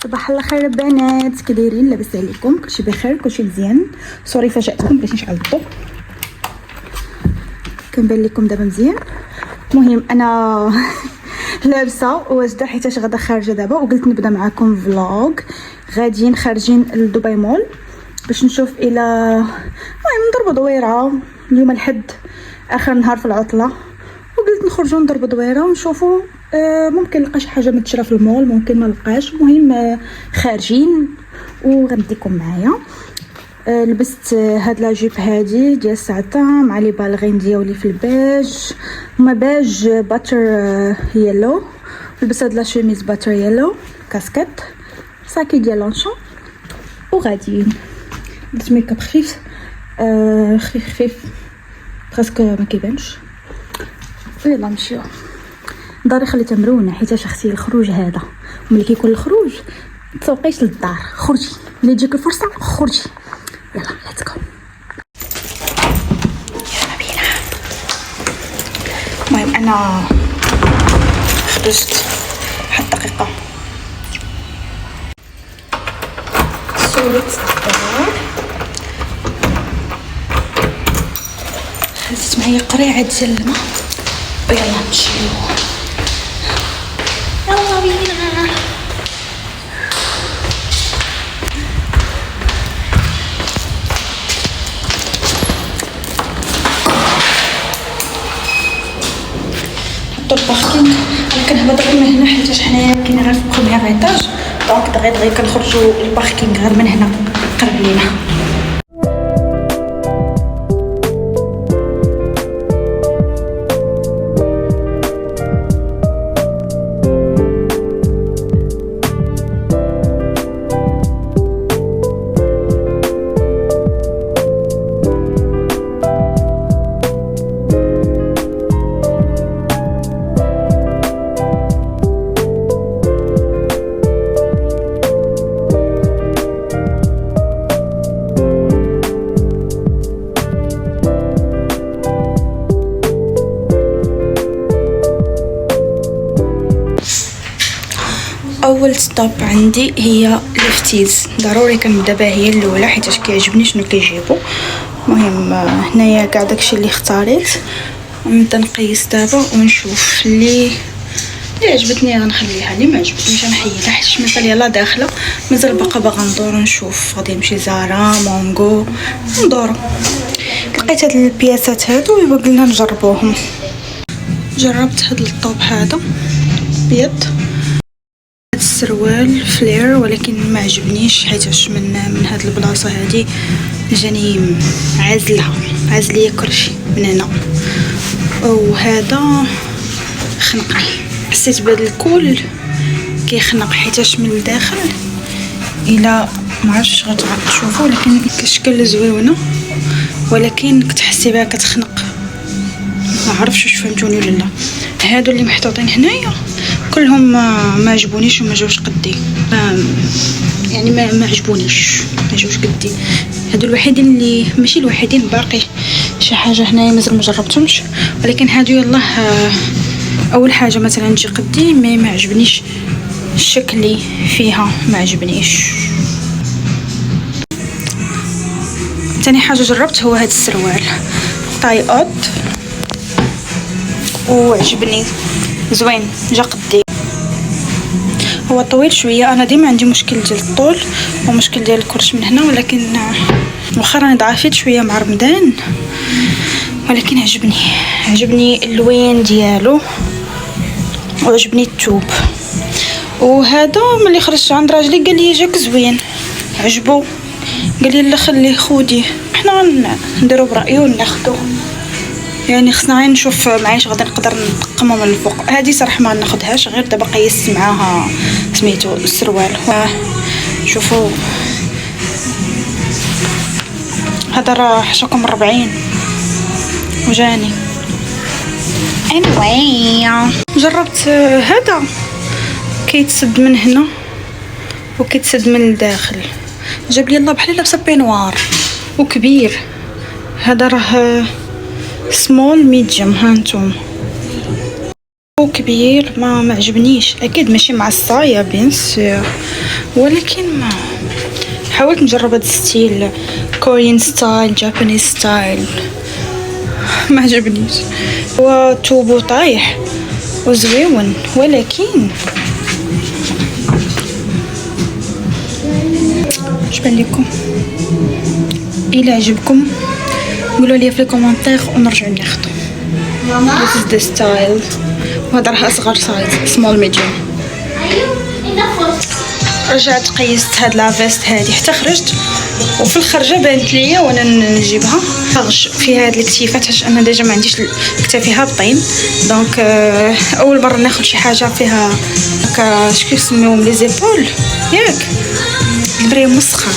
صباح الخير البنات، كي دايرين؟ لاباس عليكم؟ كلشي بخير؟ كلشي مزيان؟ سوري فاجأتكم، بغيت نشعل الضو. كنبان لكم دابا مزيان. المهم انا لابسه واجده حيت غدا خارجه دابا، وقلت نبدا معكم فلوغ. غاديين خارجين لدبي مول باش نشوف الى المهم نضربوا دويره. اليوم الحد اخر نهار في العطله، وقلت نخرجوا نضربوا دويره ونشوفوا ممكن نلقى شي حاجه متشرا في المول، ممكن ما نلقاش. المهم خارجين وغنديكم معايا. لبست هاد لا جيب هادي ديال ساعتين مع لي بالغين ديالي في البيج، هما بيج باتر يلو. لبست هاد لا شوميز باتر يلو، كاسكيت، ساكي ديال لونشون، وغاديين. درت ميكاب خفيف خفيف برسك ما كيبانش. يلا نمشيو. داري خليتها مرونه حيت اختي الخروج هذا، وملي كيكون الخروج متسوقيش للدار. خرجي ملي تجيك الفرصه خرجي. يلا ليتس جو. يلا بينا. المهم انا خرجت واحد دقيقه، سولت الدار، هزت معايا قريعه ديال الماء، ويلا نمشيو. يلا بينا. حطو الباركينغ. انا كنهبط غير من هنا حيت حنايا كاين غير في بروميير ايطاج، دونك دغيا كنخرجوا الباركينغ غير من هنا قرب لينا. اول ستوب عندي هي ليفتيز، ضروري كنبدا بها هي الاولى حيت كيعجبني شنو كيجيبوا. المهم هنايا كاع داكشي اللي اختاريت، ونبدا نقيس دابا ونشوف اللي عجبتني غنخليها، اللي ما عجبتنيش غنحيدها حيت مازال يلا داخله، مازال باغا ندور نشوف. غادي نمشي زارا، مونغو، ندورو. لقيت هاد البياسات هادو ويبغى قلنا نجربوهم. جربت هاد الطوب هذا بيض، السروال فلير، ولكن ما عجبنيش حيتاش من هاد البلاصه هادي جاني عازليه كلشي من هنا، وهذا خنقني. حسيت بهذا الكول كيخنق حيتاش من الداخل الى ما عرفتش غتشوفوا، ولكن كشكل زويونه، ولكن كتحسي بها كتخنق. ما عرفتش واش فهمتوني ولا لا. هادو اللي محطوطين هنايا كلهم ما عجبونيش وما جاوش قدي، يعني ما عجبونيش، ما جاوش قدي. هادو الوحيدين اللي ماشي الوحيدين، باقي شي حاجه هنايا مازال ما جربتهمش، ولكن هادو يلاه اول حاجه مثلا تجي قدي ما عجبنيش الشكل فيها، ما عجبنيش. ثاني حاجه جربت هو هاد السروال طاي اوت، وعجبني زوين، جا قدي. هو طويل شويه، انا ديما عندي مشكل ديال الطول ومشكل ديال الكرش من هنا، ولكن واخا راني ضعفيت شويه مع رمضان، ولكن عجبني اللوين ديالو وعجبني الثوب. وهذا ملي خرجت عند راجلي قال لي جاك زوين، عجبو، قال لي لا خليه خودي. حنا نديرو برايو وناخذو، يعني خصنا غير نشوف معايش غادي نقدر نطقمو من الفوق. هذه صراحه ما ناخذهاش، غير دابا قيست معاها سميتو السروال. شوفوا هذا راه حشاكم 40 وجاني. anyway جربت هذا كيتسد من هنا وكيتسد من الداخل، جاب لي الله بحال لابسه بينوار وكبير. هذا راه سمول ميديوم، ها نتوما. كبير ما عجبنيش، اكيد ماشي مع الصاية بيان سور، ولكن ما حاولت نجرب هذا الستيل كوريان ستايل جابانيز ستايل ما عجبنيش. هو توبو طايح وزويون، ولكن اش بان لكم؟ الى عجبكم قولوا لي في الكومنتير ونرجعوا ناخذ. This is the style. وهذا راه اصغر سايز small medium. رجعت قيست هاد لافيست هادي حتى خرجت، وفي الخرجه بانت ليا وانا نجيبها خرج في هاد الكتيفات حيت انا ديجا ما عنديش كتافي هابطين، دونك اول مره ناخذ شي حاجه فيها هكا شكون يسميوهم لي زيبول ياك البري مسخه.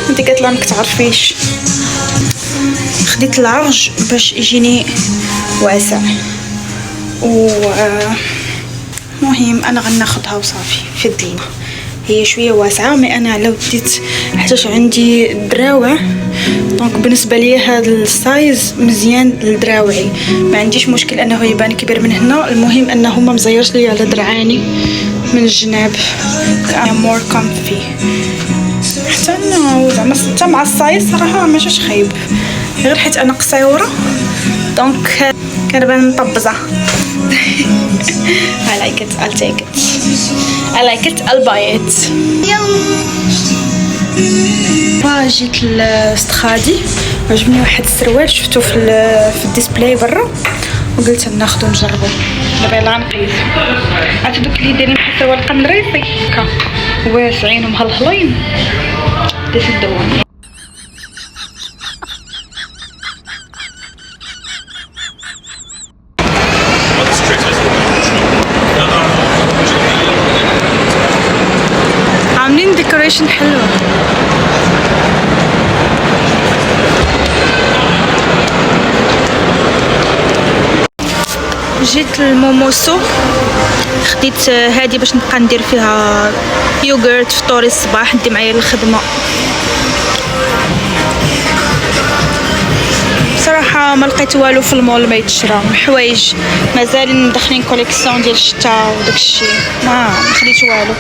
انت قالت لها راك تعرفيش، خديت لارج باش يجيني واسع، و مهم انا غناخدها وصافي في الديمه. هي شويه واسعه مي انا لو بديت حيت عندي دراوع، دونك بالنسبه لي هذا السايز مزيان لدراوعي، ما عنديش مشكل انه يبان كبير من هنا، المهم انه ما مزيرش لي على درعاني من الجناب. مور كومفي حتى انه زعما حتى مع السايز صراحه ما جاش خايب، غير حيت انا قصيره دونك كنبان مطبزه. I like it, I'll take it. I like it, I'll buy it. جيت لاستخادي عجبني واحد السروال شفتو في الديسبلاي برا وقلت ناخذو نجربو. دابا يلاه نقيس. عرفتي دوك اللي دايرين بحال السروال قمريصي هكا واسعين ومهلهلين. This is the one. عاملين ديكوريشن حلوة. جيت للموموسو خديت هادي باش نبقى ندير فيها يوغورت فطوري الصباح ندي معايا للخدمة. بصراحة ما لقيت والو في المول ما يتشرى، حوايج مازال مدخلين كوليكسيون ديال الشتاء وداك الشيء ما خديت والو.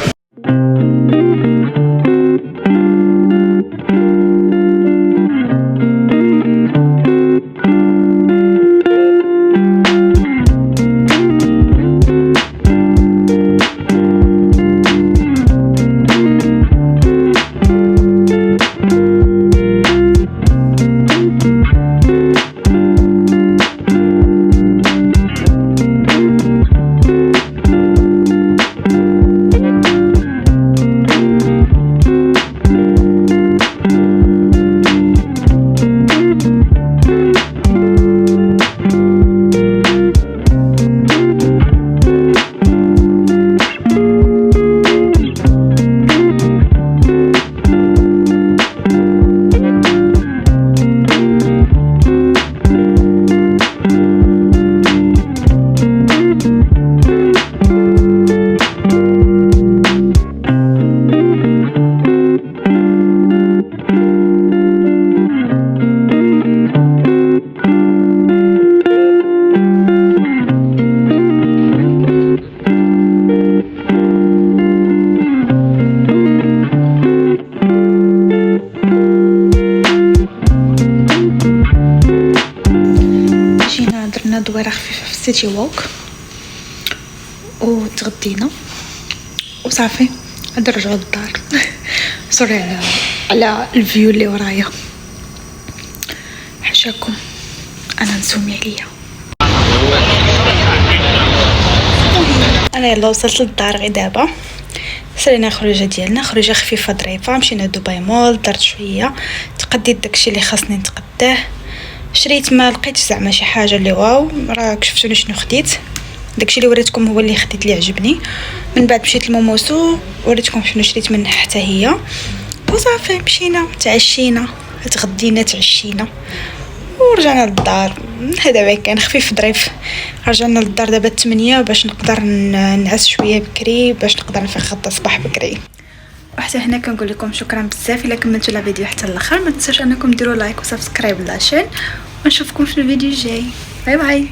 دويره خفيفه في السيتي ووك وتغدينا وصافي عاد نرجعوا للدار. سوري على الفيو اللي ورايا، حاشاكم انا نسومي عليا. انا يلا وصلت للدار غير دابا، سالينا خروجه ديالنا، خروجه خفيفه ظريفه، مشينا دبي مول، درت شويه، تقديت داكشي اللي خاصني نتقداه، شريت ما لقيتش زعما شي حاجه اللي واو، راك شفتوني شنو خديت، داكشي اللي وريتكم هو اللي خديت اللي عجبني. من بعد مشيت لموموسو وريتكم شنو شريت منها حتى هي، وصافي مشينا تعشينا تغدينا تعشينا ورجعنا للدار. هذا كان خفيف ظريف. رجعنا للدار دابا 8 باش نقدر نعس شويه بكري باش نقدر نفيق غدا الصباح بكري. وحتى هنا كنقول لكم شكرا بزاف الا كملتوا لا فيديو حتى الاخر. ما تنساوش انكم ديروا لايك وسبسكرايب للشين، ونشوفكم في الفيديو الجاي. باي باي.